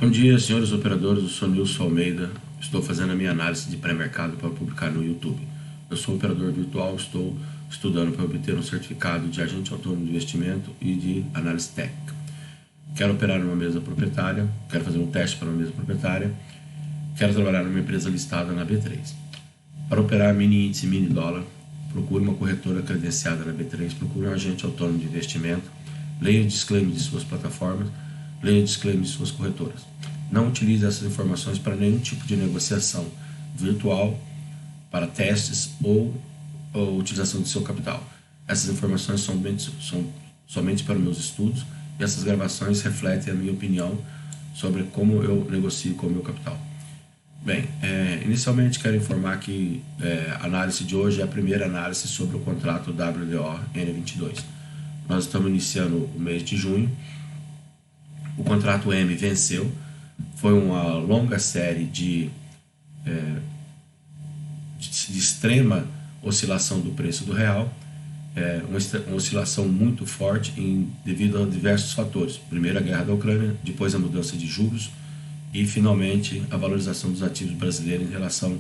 Bom dia, senhores operadores. Eu sou Nilson Almeida. Estou fazendo a minha análise de pré-mercado para publicar no YouTube. Eu sou operador virtual, estou estudando para obter um certificado de agente autônomo de investimento e de análise técnica. Quero operar numa mesa proprietária, quero fazer um teste para uma mesa proprietária, quero trabalhar numa empresa listada na B3. Para operar mini índice, mini dólar, procure uma corretora credenciada na B3, procure um agente autônomo de investimento, leia o disclaimer de suas plataformas, leia o disclaimer de suas corretoras. Não utilize essas informações para nenhum tipo de negociação virtual, para testes ou utilização do seu capital. Essas informações são somente para meus estudos e essas gravações refletem a minha opinião sobre como eu negocio com o meu capital. Bem, inicialmente quero informar que a análise de hoje é a primeira análise sobre o contrato WDO N22. Nós estamos iniciando o mês de junho. O contrato M venceu. Foi uma longa série de extrema oscilação do preço do real, uma oscilação muito forte devido a diversos fatores. Primeiro a guerra da Ucrânia, depois a mudança de juros e finalmente a valorização dos ativos brasileiros em relação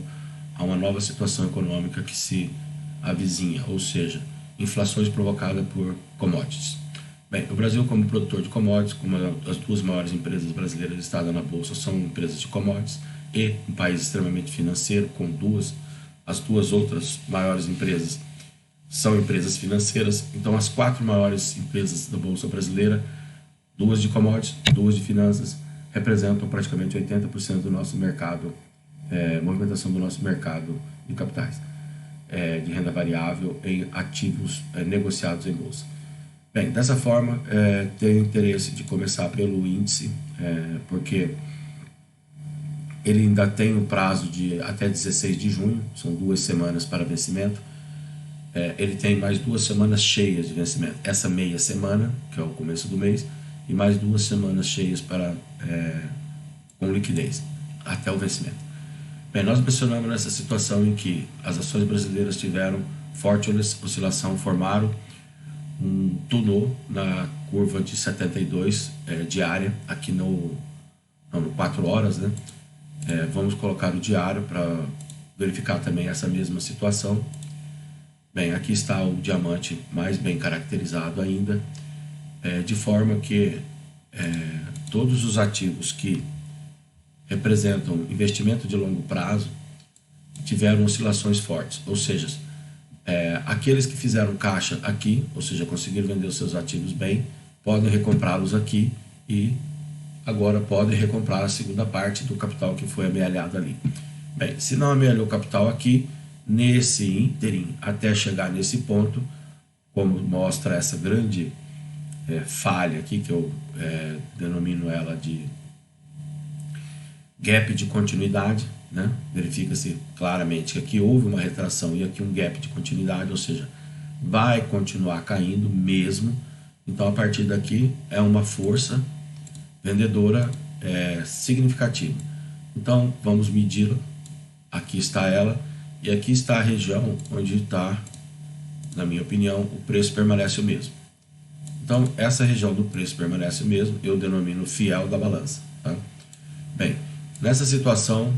a uma nova situação econômica que se avizinha, ou seja, inflações provocadas por commodities. Bem, o Brasil, como produtor de commodities, como as duas maiores empresas brasileiras listadas na Bolsa são empresas de commodities e um país extremamente financeiro, com as duas outras maiores empresas são empresas financeiras. Então, as quatro maiores empresas da Bolsa brasileira, duas de commodities, duas de finanças, representam praticamente 80% do nosso mercado, movimentação do nosso mercado de capitais, de renda variável em ativos negociados em Bolsa. Bem, dessa forma, tenho interesse de começar pelo índice, porque ele ainda tem um prazo de até 16 de junho, são 2 semanas para vencimento. Ele tem mais 2 semanas cheias de vencimento. Essa meia semana, que é o começo do mês, e mais 2 semanas cheias com liquidez, até o vencimento. Bem, nós mencionamos nessa situação em que as ações brasileiras tiveram forte oscilação, formaram um túnel na curva de 72 diária, aqui no 4 horas, né? Vamos colocar o diário para verificar também essa mesma situação. Bem, aqui está o diamante mais bem caracterizado ainda, de forma que todos os ativos que representam investimento de longo prazo tiveram oscilações fortes, ou seja, aqueles que fizeram caixa aqui, ou seja, conseguiram vender os seus ativos bem, podem recomprá-los aqui e agora podem recomprar a segunda parte do capital que foi amealhado ali. Bem, se não amealhou o capital aqui, nesse ínterim, até chegar nesse ponto, como mostra essa grande falha aqui, que eu denomino ela de gap de continuidade, né? Verifica-se claramente que aqui houve uma retração e aqui um gap de continuidade, ou seja, vai continuar caindo mesmo. Então, a partir daqui é uma força vendedora significativa. Então, vamos medi-la. Aqui está ela e aqui está a região onde está, na minha opinião, o preço permanece o mesmo. Então, essa região do preço permanece o mesmo, eu denomino fiel da balança. Tá? Bem, nessa situação,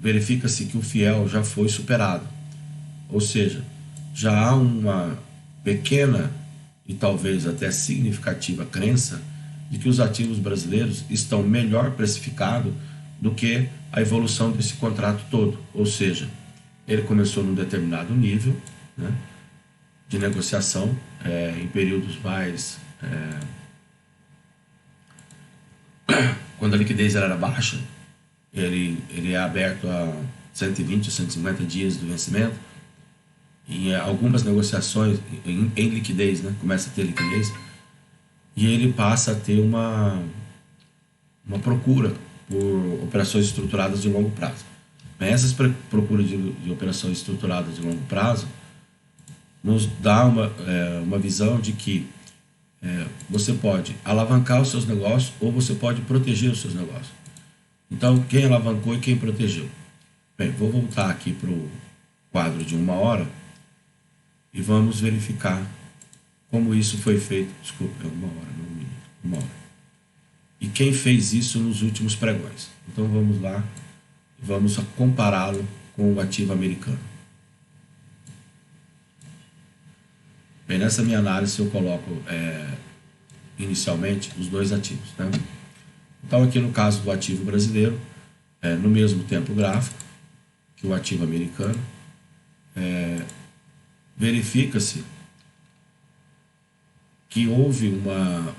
verifica-se que o fiel já foi superado, ou seja, já há uma pequena e talvez até significativa crença de que os ativos brasileiros estão melhor precificados do que a evolução desse contrato todo, ou seja, ele começou num determinado nível, né, de negociação em períodos mais quando a liquidez era baixa. Ele é aberto a 120 ou 150 dias do vencimento. Em algumas negociações em liquidez, né? Começa a ter liquidez e ele passa a ter uma procura por operações estruturadas de longo prazo. Mas essas procuras de operações estruturadas de longo prazo nos dá uma visão de que você pode alavancar os seus negócios ou você pode proteger os seus negócios. Então, quem alavancou e quem protegeu? Bem, vou voltar aqui para o quadro de 1 hora e vamos verificar como isso foi feito. Desculpa, é 1 hora, não 1 minuto. 1 hora. e quem fez isso nos últimos pregões. Então vamos lá, vamos compará-lo com o ativo americano. Bem, nessa minha análise eu coloco inicialmente os dois ativos, né? Então aqui no caso do ativo brasileiro, no mesmo tempo gráfico que o ativo americano, verifica-se que houve uma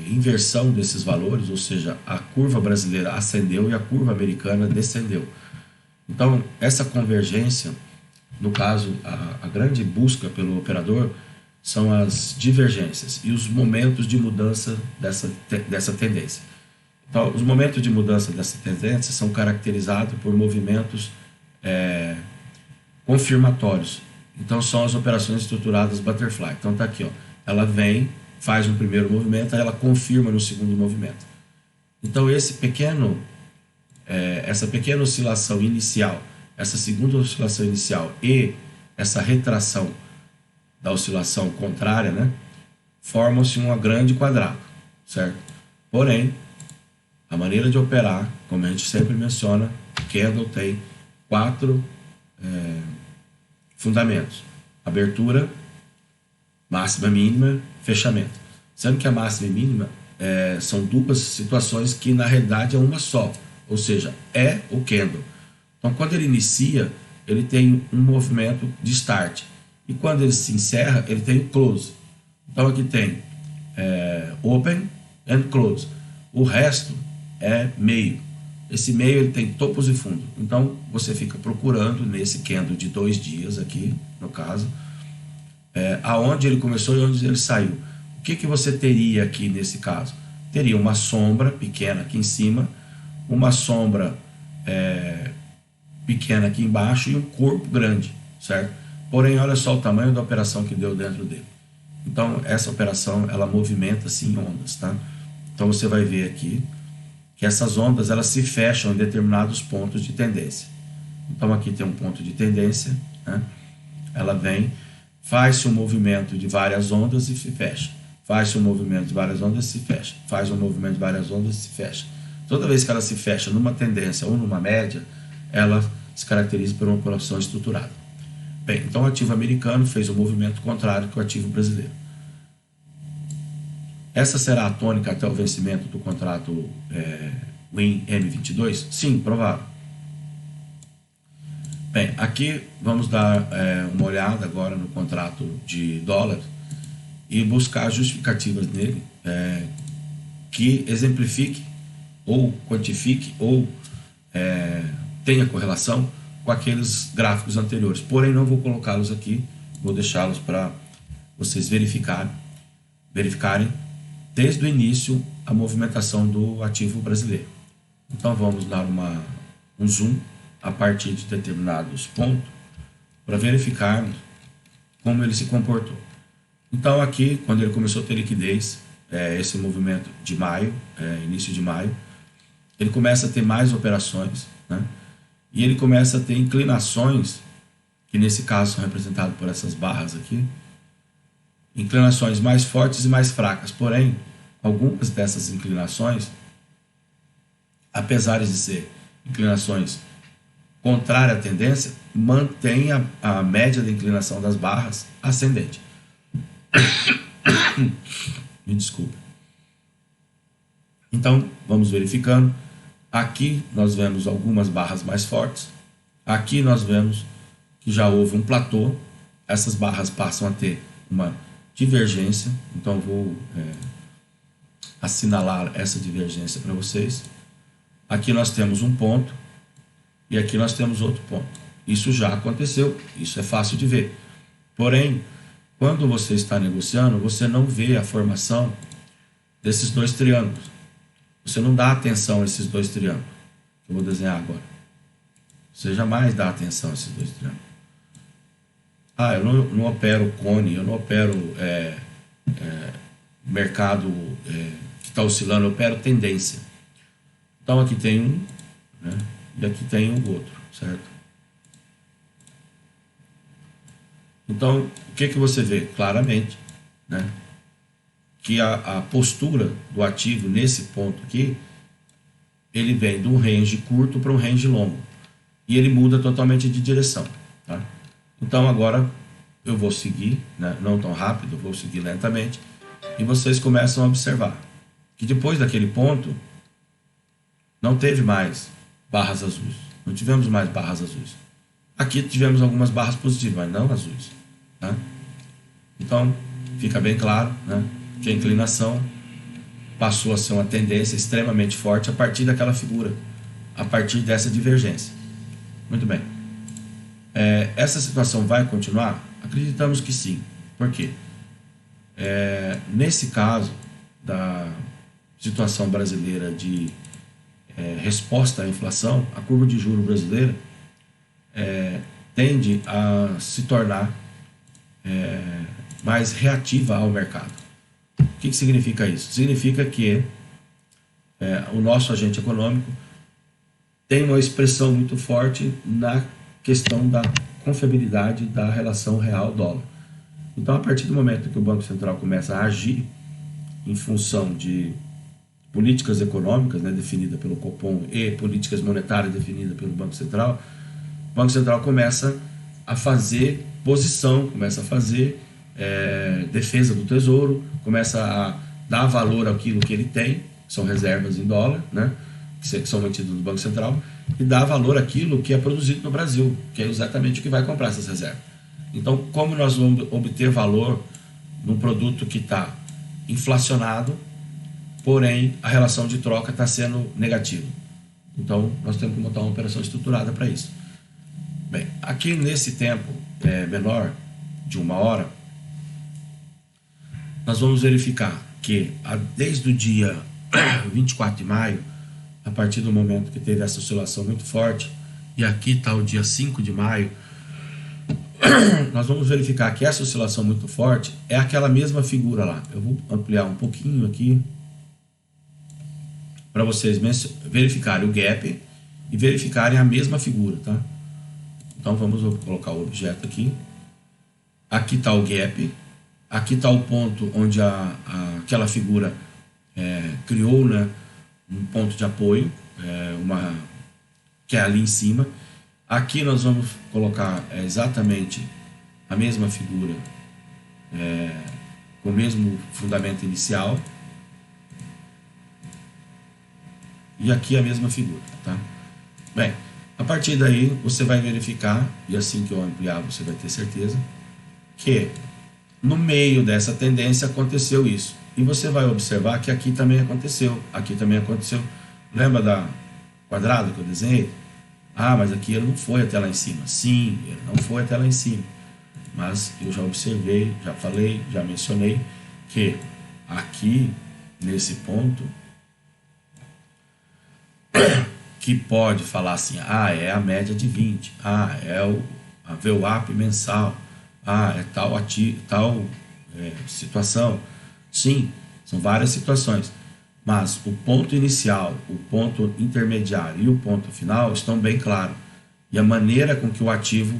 inversão desses valores, ou seja, a curva brasileira ascendeu e a curva americana descendeu. Então, essa convergência, no caso, a grande busca pelo operador são as divergências e os momentos de mudança dessa tendência. Então, os momentos de mudança dessa tendência são caracterizados por movimentos confirmatórios. Então, são as operações estruturadas butterfly. Então, está aqui, ó. Ela vem, faz um primeiro movimento, aí ela confirma no segundo movimento. Então, essa pequena oscilação inicial, essa segunda oscilação inicial e essa retração da oscilação contrária, né, formam-se um grande quadrado, certo? Porém, a maneira de operar, como a gente sempre menciona, candle tem 4 fundamentos: abertura, máxima, mínima, fechamento. Sendo que a máxima e mínima são duas situações que na realidade é uma só, ou seja, é o candle. Então quando ele inicia, ele tem um movimento de start, e quando ele se encerra, ele tem o close. Então aqui tem open and close. O resto é meio. Esse meio ele tem topos e fundo. Então você fica procurando nesse candle de 2 dias aqui, no caso, aonde ele começou e onde ele saiu. O que você teria aqui nesse caso? Teria uma sombra pequena aqui em cima, uma sombra pequena aqui embaixo e um corpo grande, certo? Porém, olha só o tamanho da operação que deu dentro dele. Então, essa operação, ela movimenta-se em ondas, tá? Então, você vai ver aqui que essas ondas, elas se fecham em determinados pontos de tendência. Então, aqui tem um ponto de tendência, né? Ela vem, faz-se um movimento de várias ondas e se fecha. Faz-se um movimento de várias ondas e se fecha. Faz um movimento de várias ondas e se fecha. Toda vez que ela se fecha numa tendência ou numa média, ela se caracteriza por uma operação estruturada. Bem, então o ativo americano fez um movimento contrário que o ativo brasileiro. Essa será a tônica até o vencimento do contrato WIN M22? Sim, provável. Bem, aqui vamos dar uma olhada agora no contrato de dólar e buscar justificativas nele que exemplifique ou quantifique ou tenha correlação com aqueles gráficos anteriores. Porém, não vou colocá-los aqui, vou deixá-los para vocês verificarem desde o início a movimentação do ativo brasileiro. Então vamos dar um zoom a partir de determinados pontos para verificarmos como ele se comportou. Então aqui, quando ele começou a ter liquidez, esse movimento de maio, início de maio, ele começa a ter mais operações, né? E ele começa a ter inclinações, que nesse caso são representadas por essas barras aqui, inclinações mais fortes e mais fracas. Porém, algumas dessas inclinações, apesar de ser inclinações contrárias à tendência, mantém a média da inclinação das barras ascendente. Me desculpe. Então, vamos verificando. Aqui nós vemos algumas barras mais fortes. Aqui nós vemos que já houve um platô. Essas barras passam a ter uma divergência. Então, vou assinalar essa divergência para vocês. Aqui nós temos um ponto e aqui nós temos outro ponto. Isso já aconteceu, isso é fácil de ver. Porém, quando você está negociando, você não vê a formação desses dois triângulos. Você não dá atenção a esses dois triângulos que eu vou desenhar agora. Você jamais dá atenção a esses dois triângulos. Eu não opero cone, eu não opero mercado que está oscilando, eu opero tendência. Então aqui tem um, né, e aqui tem o outro, certo? Então, o que você vê? Claramente, né, que a postura do ativo nesse ponto aqui, ele vem de um range curto para um range longo. E ele muda totalmente de direção. Tá? Então agora eu vou seguir, né? Não tão rápido, eu vou seguir lentamente. E vocês começam a observar que depois daquele ponto, não teve mais barras azuis. Não tivemos mais barras azuis. Aqui tivemos algumas barras positivas, mas não azuis. Tá? Então, fica bem claro, né, que a inclinação passou a ser uma tendência extremamente forte a partir daquela figura, a partir dessa divergência. Muito bem. Essa situação vai continuar? Acreditamos que sim. Por quê? Nesse caso da situação brasileira de resposta à inflação, a curva de juros brasileira tende a se tornar mais reativa ao mercado. O que significa isso? Significa que o nosso agente econômico tem uma expressão muito forte na questão da confiabilidade da relação real-dólar. Então, a partir do momento que o Banco Central começa a agir em função de políticas econômicas, né, definidas pelo Copom, e políticas monetárias definidas pelo Banco Central, o Banco Central começa a fazer posição, começa a fazer defesa do tesouro, começa a dar valor àquilo que ele tem, que são reservas em dólar, né, que são mantidas no Banco Central, e dar valor àquilo que é produzido no Brasil, que é exatamente o que vai comprar essas reservas. Então, como nós vamos obter valor num produto que está inflacionado, porém a relação de troca está sendo negativa? Então, nós temos que montar uma operação estruturada para isso. Bem, aqui nesse tempo menor de 1 hora, nós vamos verificar que desde o dia 24 de maio, a partir do momento que teve essa oscilação muito forte, e aqui está o dia 5 de maio, nós vamos verificar que essa oscilação muito forte é aquela mesma figura lá. Eu vou ampliar um pouquinho aqui para vocês verificarem o gap e verificarem a mesma figura, tá? Então vamos colocar o objeto aqui. Aqui está o gap. Aqui está o ponto onde aquela figura criou, né, um ponto de apoio, que é ali em cima. Aqui nós vamos colocar exatamente a mesma figura, com o mesmo fundamento inicial. E aqui a mesma figura, tá? Bem, a partir daí você vai verificar, e assim que eu ampliar você vai ter certeza, que no meio dessa tendência aconteceu isso. E você vai observar que aqui também aconteceu, aqui também aconteceu. Lembra da quadrada que eu desenhei? Ah, mas aqui ele não foi até lá em cima. Sim, ele não foi até lá em cima. Mas eu já observei, já falei, já mencionei que aqui, nesse ponto, que pode falar assim, é a média de 20, é a VWAP mensal, é tal situação. Sim, são várias situações. Mas o ponto inicial, o ponto intermediário e o ponto final estão bem claros. E a maneira com que o ativo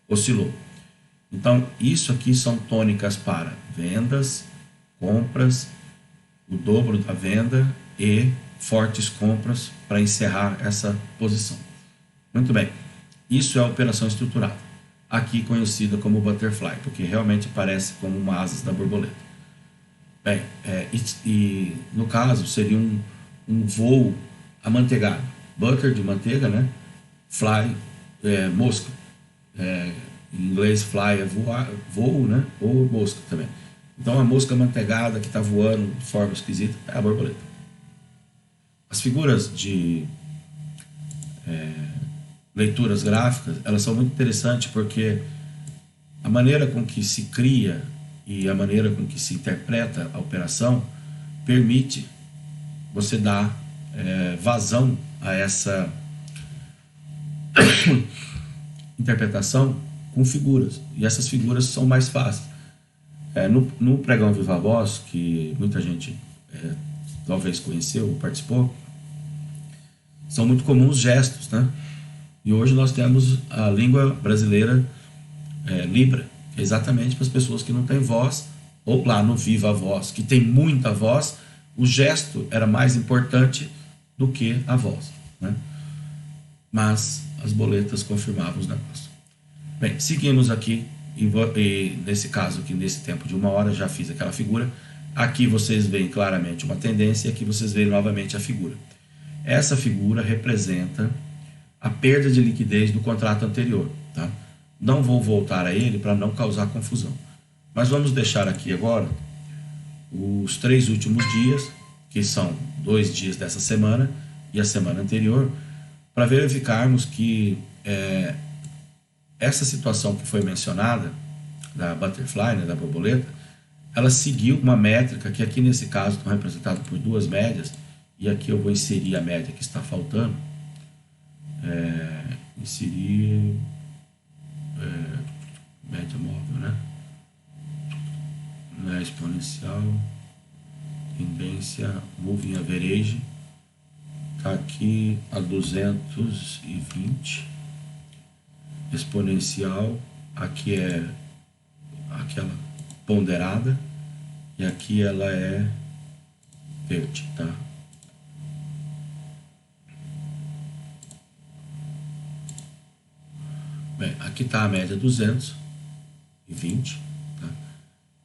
oscilou. Então, isso aqui são tônicas para vendas, compras, o dobro da venda e fortes compras para encerrar essa posição. Muito bem. Isso é a operação estruturada. Aqui conhecida como butterfly, porque realmente parece como uma asas da borboleta. Bem, e no caso seria um voo amanteigado. Butter de manteiga, né? Fly, mosca. Em inglês fly é voo, né? Ou mosca também. Então a mosca amanteigada que está voando de forma esquisita é a borboleta. As figuras de leituras gráficas, elas são muito interessantes porque a maneira com que se cria e a maneira com que se interpreta a operação permite você dar vazão a essa interpretação com figuras. E essas figuras são mais fáceis. No pregão Viva Voz, que muita gente talvez conheceu ou participou, são muito comuns gestos, né? E hoje nós temos a língua brasileira Libra, exatamente para as pessoas que não têm voz ou lá no Viva Voz, que tem muita voz, o gesto era mais importante do que a voz, né? Mas as boletas confirmavam os negócios. Bem, seguimos aqui, e nesse caso aqui, nesse tempo de 1 hora, já fiz aquela figura. Aqui vocês veem claramente uma tendência, e aqui vocês veem novamente a figura. Essa figura representa a perda de liquidez do contrato anterior, tá? Não vou voltar a ele para não causar confusão. Mas vamos deixar aqui agora os 3 últimos dias, que são 2 dias dessa semana e a semana anterior, para verificarmos que essa situação que foi mencionada, da butterfly, né, da borboleta, ela seguiu uma métrica que aqui nesse caso estão representadas por 2 médias, e aqui eu vou inserir a média que está faltando, inserir média móvel, né? Não é exponencial, tendência, moving average, está aqui a 220, exponencial, aqui é aquela ponderada, e aqui ela é verde, tá? Bem, aqui está a média 220, tá?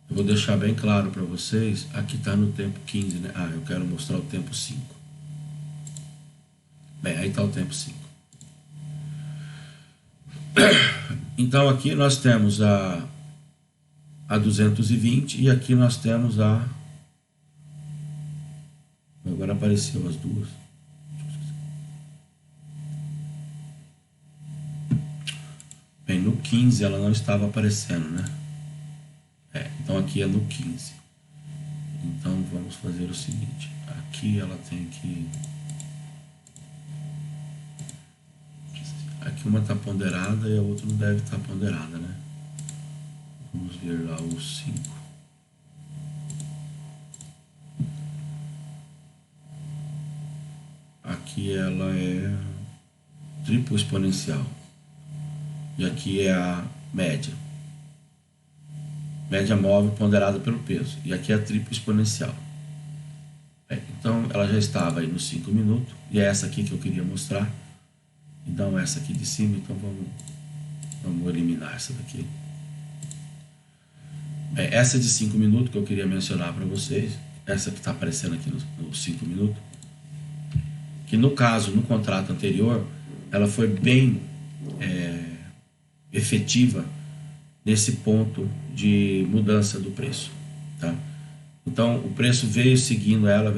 Eu vou deixar bem claro para vocês, aqui está no tempo 15, né? Ah, eu quero mostrar o tempo 5. Bem, aí está o tempo 5. Então aqui nós temos a 220 e aqui nós temos a... Agora apareceu as duas. Bem, no 15 ela não estava aparecendo, né? Então aqui é no 15. Então vamos fazer o seguinte. Aqui ela tem que... Aqui uma está ponderada e a outra não deve estar ponderada, né? Vamos ver lá o 5. Aqui ela é triplo exponencial. E aqui é a média. Média móvel ponderada pelo peso. E aqui é a triplo exponencial. Então ela já estava aí nos 5 minutos. E é essa aqui que eu queria mostrar. Então essa aqui de cima, então vamos eliminar essa daqui. Essa de 5 minutos que eu queria mencionar para vocês, essa que está aparecendo aqui nos 5 minutos, que no caso, no contrato anterior, ela foi bem efetiva nesse ponto de mudança do preço, tá? Então o preço veio seguindo ela,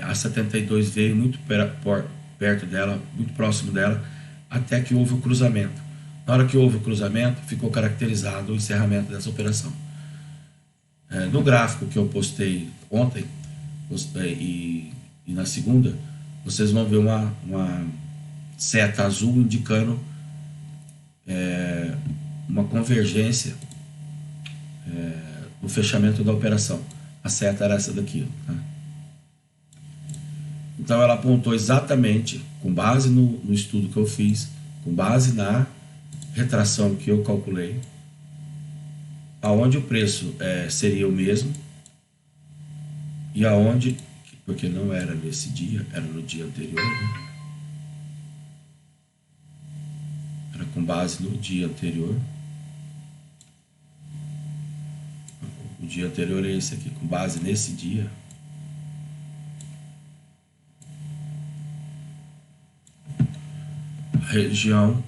a 72 veio muito perto dela, muito próximo dela, até que houve o cruzamento. Na hora que houve o cruzamento, ficou caracterizado o encerramento dessa operação. No gráfico que eu postei ontem e na segunda, vocês vão ver uma seta azul indicando uma convergência no fechamento da operação. A seta era essa daqui, tá? Então ela apontou exatamente, com base no estudo que eu fiz, com base na retração que eu calculei, aonde o preço seria o mesmo e aonde, porque não era nesse dia, era no dia anterior, né? Era com base no dia anterior. O dia anterior é esse aqui, com base nesse dia. Região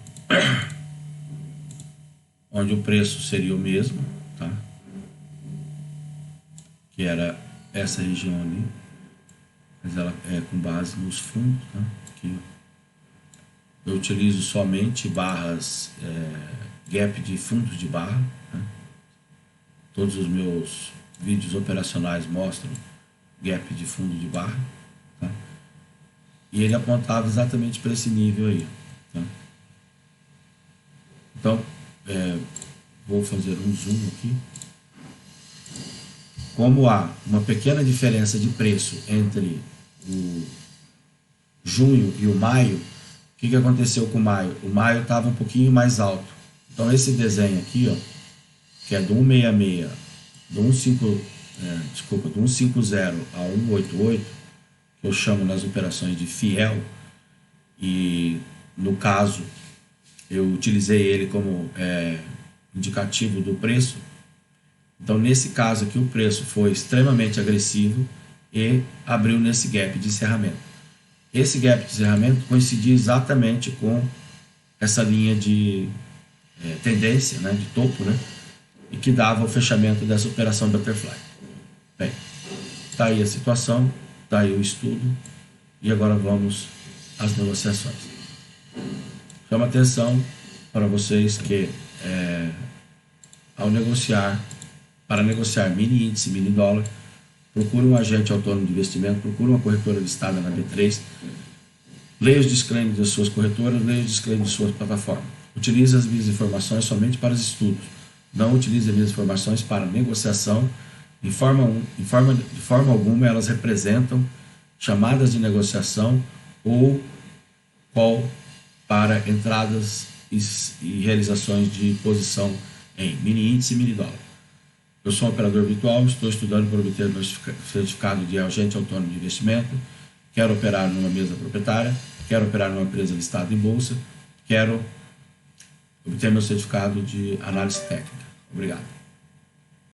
onde o preço seria o mesmo, tá? Que era essa região ali, mas ela é com base nos fundos, tá? Aqui eu utilizo somente barras, gap de fundos de barra, tá? Todos os meus vídeos operacionais mostram gap de fundo de barra, tá? E ele apontava exatamente para esse nível aí, tá? Então vou fazer um zoom aqui. Como há uma pequena diferença de preço entre o junho e o maio, o que aconteceu com o maio? O maio estava um pouquinho mais alto. Então esse desenho aqui, ó, que é do 166 do 150 a 188, que eu chamo nas operações de fiel, e no caso eu utilizei ele como indicativo do preço. Então, nesse caso aqui, o preço foi extremamente agressivo e abriu nesse gap de encerramento. Esse gap de encerramento coincidia exatamente com essa linha de tendência, né, de topo, né, e que dava o fechamento dessa operação Butterfly. Bem, está aí a situação, está aí o estudo, e agora vamos às negociações. Chama atenção para vocês que ao negociar, para negociar mini índice, mini dólar, procure um agente autônomo de investimento, procure uma corretora listada na B3, leia os disclaimers das suas corretoras, leia os disclaimers de suas plataformas. Utilize as minhas informações somente para os estudos. Não utilize as minhas informações para negociação. De forma alguma, elas representam chamadas de negociação ou call para entradas e realizações de posição em mini índice e mini dólar. Eu sou um operador virtual, estou estudando para obter meu certificado de agente autônomo de investimento, quero operar numa mesa proprietária, quero operar numa empresa listada em bolsa, quero obter meu certificado de análise técnica. Obrigado.